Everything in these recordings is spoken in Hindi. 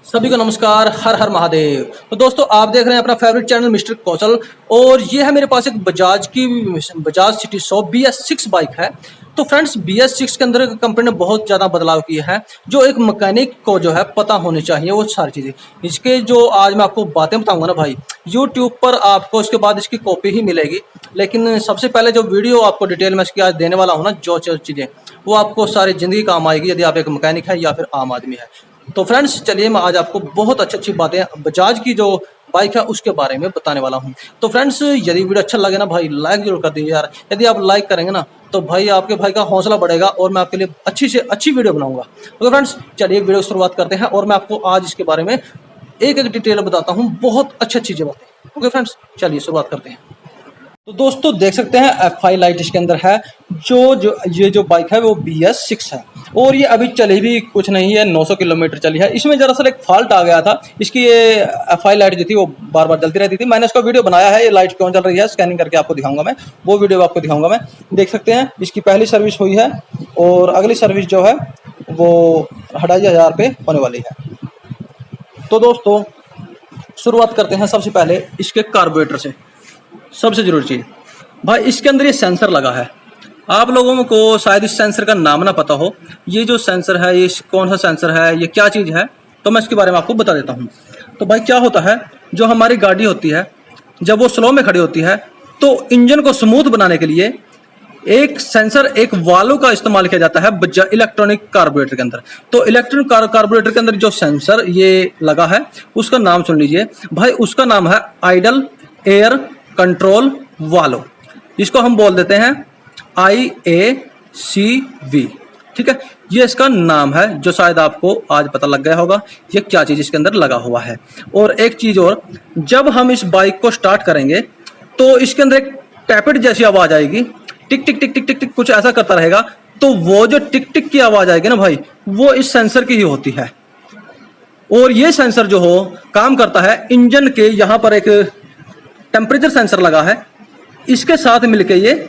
सभी को नमस्कार। हर हर महादेव। तो दोस्तों आप देख रहे हैं अपना फेवरेट चैनल मिस्टर कौशल। और ये है मेरे पास एक बजाज सिटी 100 BS6 बाइक है। तो फ्रेंड्स BS6 के अंदर कंपनी ने बहुत ज़्यादा बदलाव किए हैं जो एक मैकेनिक को जो है पता होनी चाहिए वो सारी चीज़ें। इसके जो आज मैं आपको बातें बताऊंगा ना भाई, यूट्यूब पर आपको इसके बाद इसकी कॉपी ही मिलेगी। लेकिन सबसे पहले जो वीडियो आपको डिटेल में इसकी आज देने वाला हूँ ना, जो चीज़ें वो आपको सारी ज़िंदगी काम आएगी यदि आप एक मैकेनिक है या फिर आम आदमी है। तो फ्रेंड्स चलिए मैं आज आपको बहुत अच्छी बातें बजाज की जो बाइक है उसके बारे में बताने वाला हूं। तो फ्रेंड्स यदि वीडियो अच्छा लगे ना भाई, लाइक जरूर कर दीजिए यार। यदि आप लाइक करेंगे ना तो भाई आपके भाई का हौसला बढ़ेगा और मैं आपके लिए अच्छी से अच्छी वीडियो बनाऊंगा। तो फ्रेंड्स चलिए वीडियो की शुरुआत करते हैं और मैं आपको आज इसके बारे में एक एक डिटेल बताता हूँ, बहुत अच्छी बातें। ओके फ्रेंड्स चलिए शुरुआत करते हैं। तो दोस्तों देख सकते हैं FI लाइट इसके अंदर है। ये जो बाइक है वो BS6 है और ये अभी चली भी कुछ नहीं है, 900 किलोमीटर चली है। इसमें दरअसल एक फॉल्ट आ गया था, इसकी ये FI लाइट जो थी वो बार बार जलती रहती थी। मैंने उसका वीडियो बनाया है, ये लाइट क्यों जल रही है स्कैनिंग करके आपको दिखाऊंगा मैं, वो वीडियो आपको दिखाऊंगा मैं। देख सकते हैं इसकी पहली सर्विस हुई है और अगली सर्विस जो है वो 2500 पे होने वाली है। तो दोस्तों शुरुआत करते हैं सबसे पहले इसके कार्बोरेटर से। सबसे जरूरी चीज़ भाई, इसके अंदर ये सेंसर लगा है। आप लोगों को शायद इस सेंसर का नाम ना पता हो। ये जो सेंसर है ये कौन सा सेंसर है, ये क्या चीज़ है, तो मैं इसके बारे में आपको बता देता हूँ। तो भाई क्या होता है, जो हमारी गाड़ी होती है जब वो स्लो में खड़ी होती है तो इंजन को स्मूथ बनाने के लिए एक सेंसर, एक वाल्व का इस्तेमाल किया जाता है इलेक्ट्रॉनिक कार्बोरेटर के अंदर। तो इलेक्ट्रॉनिक कार्बोरेटर के अंदर जो सेंसर ये लगा है उसका नाम सुन लीजिए भाई, उसका नाम है आइडल एयर कंट्रोल वाल्व, जिसको हम बोल देते हैं IACV। ठीक है, ये इसका नाम है जो शायद आपको आज पता लग गया होगा ये क्या चीज़ इसके अंदर लगा हुआ है। और एक चीज़ और, जब हम इस बाइक को स्टार्ट करेंगे तो इसके अंदर एक टैपेट जैसी आवाज़ आएगी, टिक टिक टिक टिक टिक टिक कुछ ऐसा करता रहेगा। तो वो जो टिक टिक की आवाज़ आएगी ना भाई, वो इस सेंसर की ही होती है। और ये सेंसर जो हो काम करता है इंजन के, यहाँ पर एक टेम्परेचर सेंसर लगा है, इसके साथ मिलके ये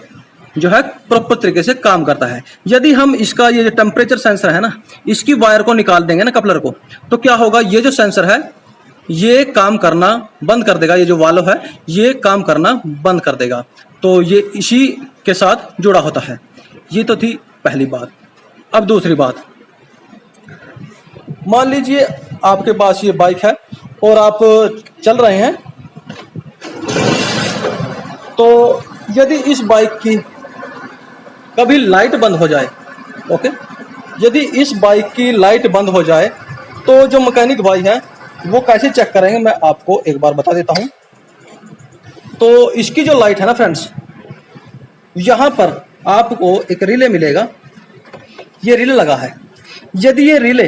जो है प्रॉपर तरीके से काम करता है। यदि हम इसका ये जो टेम्परेचर सेंसर है ना, इसकी वायर को निकाल देंगे ना, कपलर को, तो क्या होगा, ये जो सेंसर है ये काम करना बंद कर देगा। ये जो वाल्व है ये काम करना बंद कर देगा। तो ये इसी के साथ जुड़ा होता है। ये तो थी पहली बात। अब दूसरी बात, मान लीजिए आपके पास ये बाइक है और आप चल रहे हैं, तो यदि इस बाइक की कभी लाइट बंद हो जाए, ओके, यदि इस बाइक की लाइट बंद हो जाए तो जो मैकेनिक भाई है वो कैसे चेक करेंगे मैं आपको एक बार बता देता हूं। तो इसकी जो लाइट है ना फ्रेंड्स, यहां पर आपको एक रिले मिलेगा, ये रिले लगा है। यदि ये रिले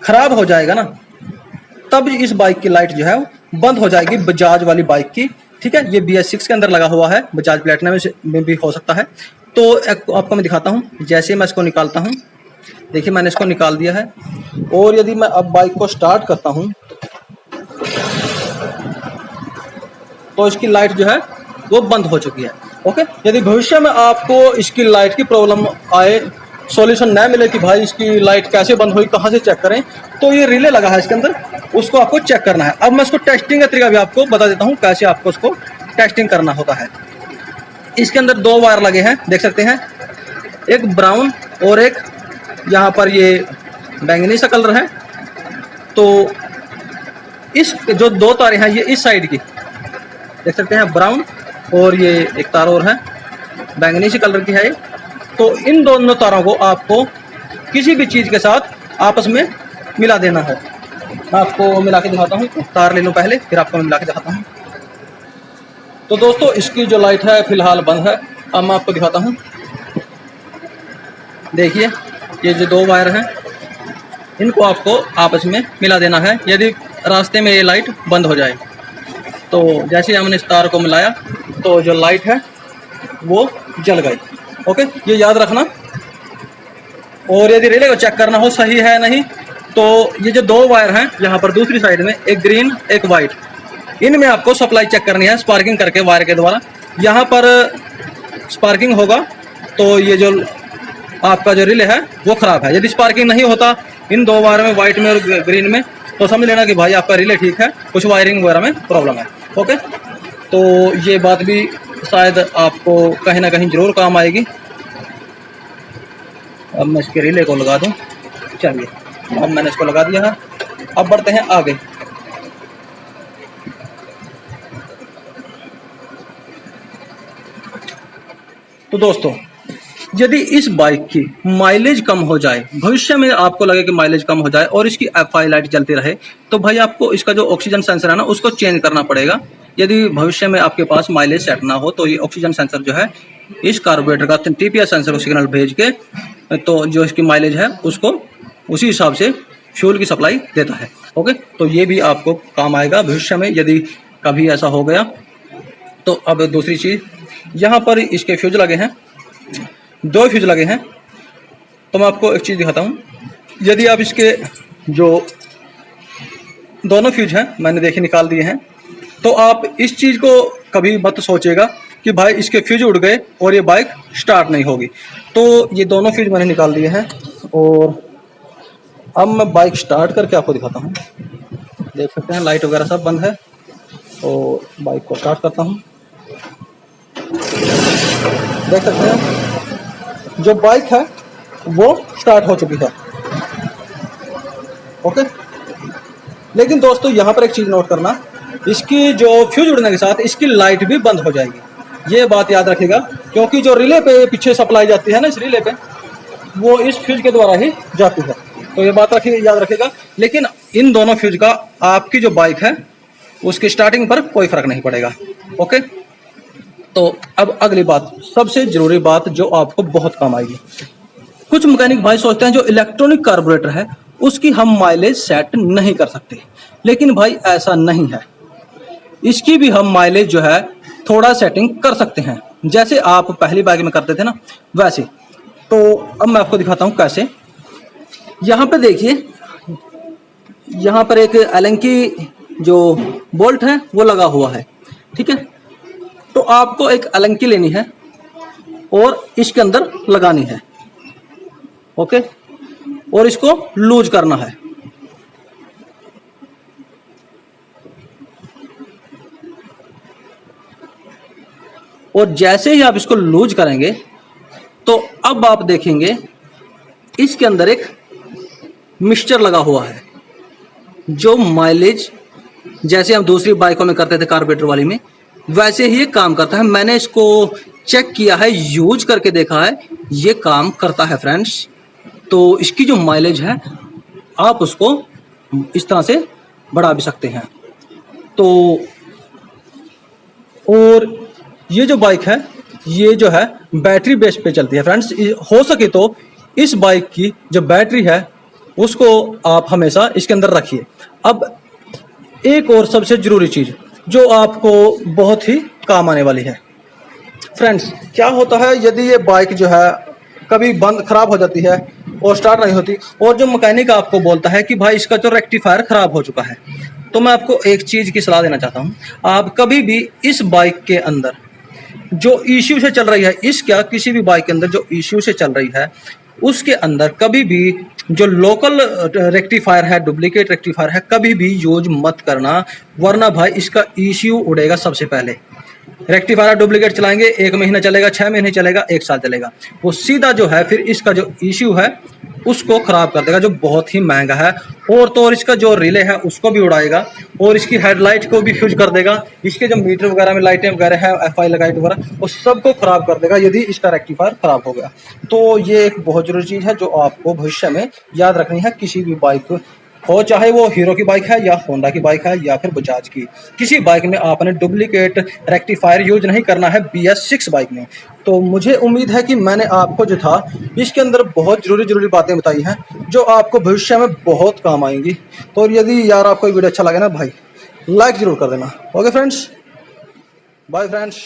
खराब हो जाएगा ना, तब इस बाइक की लाइट जो है बंद हो जाएगी, बजाज वाली बाइक की। ठीक है, ये BS6 के अंदर लगा हुआ है, बजाज प्लेटिना में भी हो सकता है। तो आपको मैं दिखाता हूँ, जैसे मैं इसको निकालता हूँ, देखिए मैंने इसको निकाल दिया है। और यदि मैं अब बाइक को स्टार्ट करता हूँ तो इसकी लाइट जो है वो बंद हो चुकी है। ओके, यदि भविष्य में आपको इसकी लाइट की प्रॉब्लम आए, सॉल्यूशन न मिले कि भाई इसकी लाइट कैसे बंद हुई, कहाँ से चेक करें, तो ये रिले लगा है इसके अंदर, उसको आपको चेक करना है। अब मैं इसको टेस्टिंग का तरीका भी आपको बता देता हूँ कैसे आपको उसको टेस्टिंग करना होता है। इसके अंदर 2 वायर लगे हैं, देख सकते हैं, एक ब्राउन और एक यहाँ पर ये बैंगनी सा कलर है। तो इस जो 2 तारें हैं ये इस साइड की देख सकते हैं, ब्राउन, और ये एक तार और है बैंगनी सी कलर की है ये। तो इन दोनों तारों को आपको किसी भी चीज़ के साथ आपस में मिला देना है। मैं आपको मिला के दिखाता हूँ, तार ले लूँ पहले फिर आपको मिला के दिखाता हूँ। तो दोस्तों इसकी जो लाइट है फिलहाल बंद है। अब मैं आपको दिखाता हूँ, देखिए ये जो 2 वायर हैं इनको आपको आपस में मिला देना है यदि रास्ते में ये लाइट बंद हो जाए। तो जैसे हमने इस तार को मिलाया तो जो लाइट है वो जल गई। ओके, ये याद रखना। और यदि रिले को चेक करना हो सही है नहीं, तो ये जो 2 वायर हैं यहाँ पर दूसरी साइड में, एक ग्रीन एक वाइट, इनमें आपको सप्लाई चेक करनी है स्पार्किंग करके वायर के द्वारा। यहाँ पर स्पार्किंग होगा तो ये जो आपका जो रिले है वो खराब है। यदि स्पार्किंग नहीं होता इन दो वायर में, व्हाइट में और ग्रीन में, तो समझ लेना कि भाई आपका रिले ठीक है, कुछ वायरिंग वगैरह में प्रॉब्लम है। ओके, तो ये बात भी शायद आपको कहीं ना कहीं जरूर काम आएगी। अब मैं इसके रिले को लगा दूं। चलिए, अब मैंने इसको लगा दिया है। अब बढ़ते हैं आगे। तो दोस्तों, यदि इस बाइक की माइलेज कम हो जाए, भविष्य में आपको लगे कि माइलेज कम हो जाए और इसकी एफआई लाइट जलती रहे, तो भाई आपको इसका जो ऑक्सीजन सेंसर है ना, उसको चेंज करना पड़ेगा। यदि भविष्य में आपके पास माइलेज सेट ना हो, तो ये ऑक्सीजन सेंसर जो है इस कार्बोरेटर का टीपीएस सेंसर को सिग्नल भेज के, तो जो इसकी माइलेज है उसको उसी हिसाब से फ्यूल की सप्लाई देता है। ओके, तो ये भी आपको काम आएगा भविष्य में यदि कभी ऐसा हो गया। तो अब दूसरी चीज, यहाँ पर इसके फ्यूज लगे हैं, 2 फ्यूज लगे हैं। तो मैं आपको एक चीज दिखाता हूँ। यदि आप इसके जो दोनों फ्यूज हैं, मैंने देखे निकाल दिए हैं, तो आप इस चीज को कभी मत सोचेगा कि भाई इसके फ्यूज उड़ गए और ये बाइक स्टार्ट नहीं होगी। तो ये दोनों फ्यूज मैंने निकाल दिए हैं और अब मैं बाइक स्टार्ट करके आपको दिखाता हूँ। देख सकते हैं लाइट वगैरह सब बंद है, और बाइक को स्टार्ट करता हूँ। देख सकते हैं जो बाइक है वो स्टार्ट हो चुकी है। ओके, लेकिन दोस्तों यहाँ पर एक चीज नोट करना, इसकी जो फ्यूज उड़ने के साथ इसकी लाइट भी बंद हो जाएगी। ये बात याद रखिएगा, क्योंकि जो रिले पे पीछे सप्लाई जाती है ना, इस रिले पे, वो इस फ्यूज के द्वारा ही जाती है। तो ये बात याद रखिएगा। लेकिन इन दोनों फ्यूज का आपकी जो बाइक है उसकी स्टार्टिंग पर कोई फर्क नहीं पड़ेगा। ओके, तो अब अगली बात, सबसे जरूरी बात जो आपको बहुत काम आएगी। कुछ मैकेनिक भाई सोचते हैं जो इलेक्ट्रॉनिक कार्बोरेटर है उसकी हम माइलेज सेट नहीं कर सकते, लेकिन भाई ऐसा नहीं है। इसकी भी हम माइलेज जो है थोड़ा सेटिंग कर सकते हैं, जैसे आप पहली बाइक में करते थे ना, वैसे। तो अब मैं आपको दिखाता हूं कैसे। यहाँ पे देखिए, यहाँ पर एक एलन की जो बोल्ट है वो लगा हुआ है, ठीक है। तो आपको एक एलन की लेनी है और इसके अंदर लगानी है। ओके, और इसको लूज करना है। और जैसे ही आप इसको लूज करेंगे तो अब आप देखेंगे इसके अंदर एक मिक्सचर लगा हुआ है जो माइलेज, जैसे हम दूसरी बाइकों में करते थे कार्बोरेटर वाली में, वैसे ही ये काम करता है। मैंने इसको चेक किया है, यूज करके देखा है, ये काम करता है फ्रेंड्स। तो इसकी जो माइलेज है आप उसको इस तरह से बढ़ा भी सकते हैं। तो और ये जो बाइक है ये जो है बैटरी बेस पे चलती है फ्रेंड्स। हो सके तो इस बाइक की जो बैटरी है उसको आप हमेशा इसके अंदर रखिए। अब एक और सबसे जरूरी चीज जो आपको बहुत ही काम आने वाली है फ्रेंड्स, क्या होता है यदि ये बाइक जो है कभी बंद खराब हो जाती है और स्टार्ट नहीं होती, और जो मैकेनिक आपको बोलता है कि भाई इसका जो रेक्टिफायर खराब हो चुका है, तो मैं आपको एक चीज की सलाह देना चाहता हूं। आप कभी भी इस बाइक के अंदर जो इश्यू से चल रही है, इस क्या किसी भी बाइक के अंदर जो इश्यू से चल रही है उसके अंदर कभी भी जो लोकल रेक्टिफायर है, डुप्लीकेट रेक्टिफायर है, कभी भी यूज मत करना, वरना भाई इसका इश्यू उड़ेगा सबसे पहले। रेक्टिफायर डुप्लीकेट चलाएंगे, 1 महीना चलेगा, 6 महीने चलेगा, 1 साल चलेगा, वो सीधा जो है फिर इसका जो इश्यू है उसको खराब कर देगा, जो बहुत ही महंगा है। और तो और इसका जो रिले है उसको भी उड़ाएगा, और इसकी हेडलाइट को भी फ्यूज कर देगा। इसके जो मीटर वगैरह में लाइटें वगैरह है, एफआई लाइट वगैरह, वो सबको खराब कर देगा यदि इसका रेक्टिफायर खराब हो गया। तो ये एक बहुत जरूरी चीज है जो आपको भविष्य में याद रखनी है। किसी भी बाइक हो, चाहे वो हीरो की बाइक है या होंडा की बाइक है या फिर बजाज की, किसी बाइक में आपने डुप्लीकेट रेक्टिफायर यूज नहीं करना है BS6 बाइक में। तो मुझे उम्मीद है कि मैंने आपको जो था इसके अंदर बहुत जरूरी बातें बताई हैं जो आपको भविष्य में बहुत काम आएंगी। तो यदि यार आपको वीडियो अच्छा लगे ना भाई, लाइक जरूर कर देना। Okay friends, bye friends.